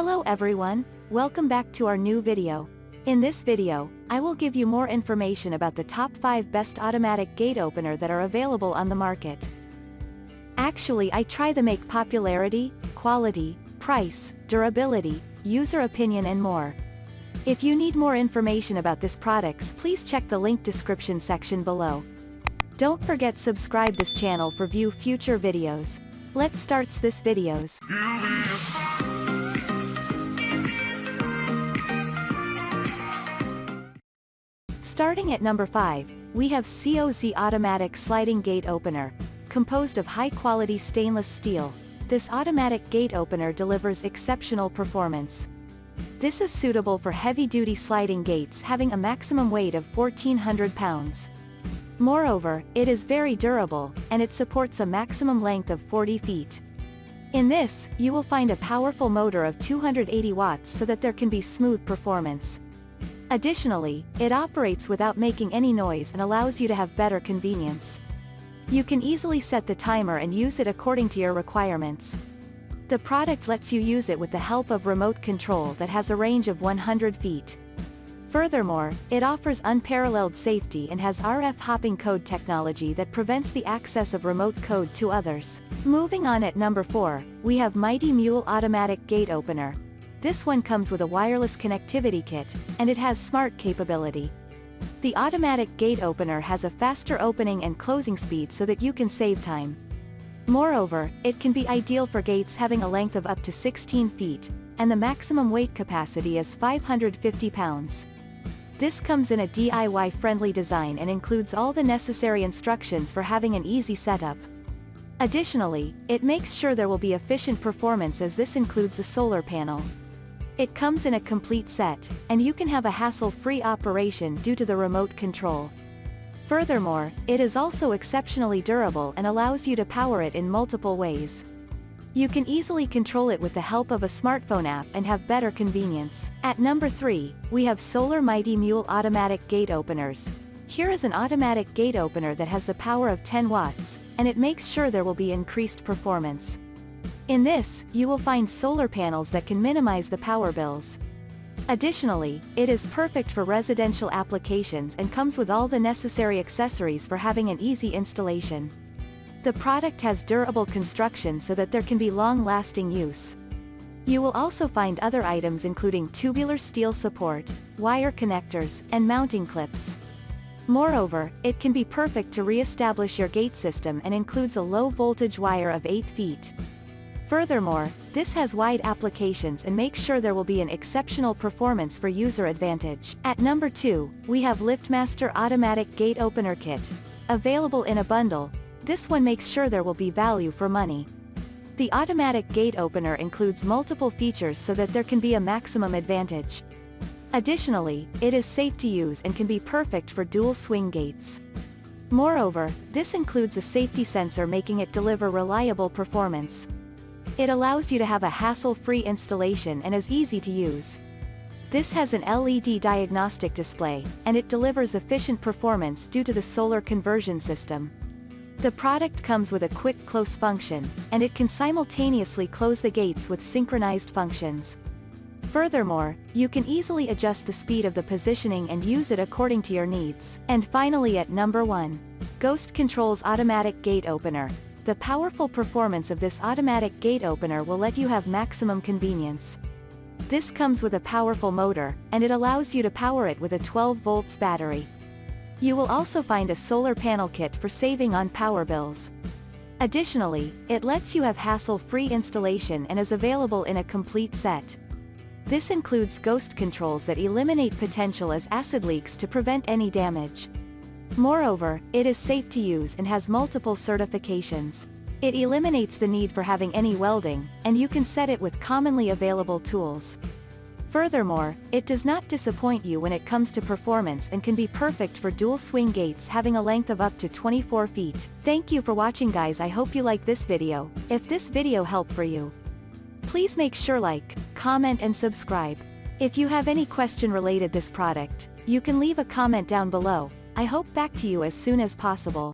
Hello everyone, welcome back to our new video. In this video, I will give you more information about the top 5 best automatic gate opener that are available on the market. Actually, I try to make popularity, quality, price, durability, user opinion and more. If you need more information about this products, please check the link description section below. Don't forget subscribe this channel for view future videos. Let's start this videos. Starting at number 5, we have COZ Automatic Sliding Gate Opener. Composed of high-quality stainless steel, this automatic gate opener delivers exceptional performance. This is suitable for heavy-duty sliding gates having a maximum weight of 1,400 pounds. Moreover, it is very durable, and it supports a maximum length of 40 feet. In this, you will find a powerful motor of 280 watts so that there can be smooth performance. Additionally, it operates without making any noise and allows you to have better convenience. You can easily set the timer and use it according to your requirements. The product lets you use it with the help of remote control that has a range of 100 feet. Furthermore, it offers unparalleled safety and has RF hopping code technology that prevents the access of remote code to others. Moving on at number 4, we have Mighty Mule Automatic Gate Opener. This one comes with a wireless connectivity kit, and it has smart capability. The automatic gate opener has a faster opening and closing speed so that you can save time. Moreover, it can be ideal for gates having a length of up to 16 feet, and the maximum weight capacity is 550 pounds. This comes in a DIY-friendly design and includes all the necessary instructions for having an easy setup. Additionally, it makes sure there will be efficient performance as this includes a solar panel. It comes in a complete set, and you can have a hassle-free operation due to the remote control. Furthermore, it is also exceptionally durable and allows you to power it in multiple ways. You can easily control it with the help of a smartphone app and have better convenience. At number 3, we have Solar Mighty Mule Automatic Gate Openers. Here is an automatic gate opener that has the power of 10 watts, and it makes sure there will be increased performance. In this, you will find solar panels that can minimize the power bills. Additionally, it is perfect for residential applications and comes with all the necessary accessories for having an easy installation. The product has durable construction so that there can be long-lasting use. You will also find other items including tubular steel support, wire connectors, and mounting clips. Moreover, it can be perfect to re-establish your gate system and includes a low-voltage wire of 8 feet. Furthermore, this has wide applications and makes sure there will be an exceptional performance for user advantage. At number 2, we have Liftmaster Automatic Gate Opener Kit. Available in a bundle, this one makes sure there will be value for money. The automatic gate opener includes multiple features so that there can be a maximum advantage. Additionally, it is safe to use and can be perfect for dual swing gates. Moreover, this includes a safety sensor making it deliver reliable performance. It allows you to have a hassle-free installation and is easy to use. This has an LED diagnostic display, and it delivers efficient performance due to the solar conversion system. The product comes with a quick close function, and it can simultaneously close the gates with synchronized functions. Furthermore, you can easily adjust the speed of the positioning and use it according to your needs. And finally at number 1, Ghost Controls Automatic Gate Opener. The powerful performance of this automatic gate opener will let you have maximum convenience. This comes with a powerful motor, and it allows you to power it with a 12 volts battery. You will also find a solar panel kit for saving on power bills. Additionally, it lets you have hassle-free installation and is available in a complete set. This includes ghost controls that eliminate potential as acid leaks to prevent any damage. Moreover, it is safe to use and has multiple certifications. It eliminates the need for having any welding, and you can set it with commonly available tools. Furthermore, it does not disappoint you when it comes to performance and can be perfect for dual swing gates having a length of up to 24 feet. Thank you for watching guys, I hope you like this video. If this video helped for you, please make sure like, comment and subscribe. If you have any question related this product, you can leave a comment down below. I hope back to you as soon as possible.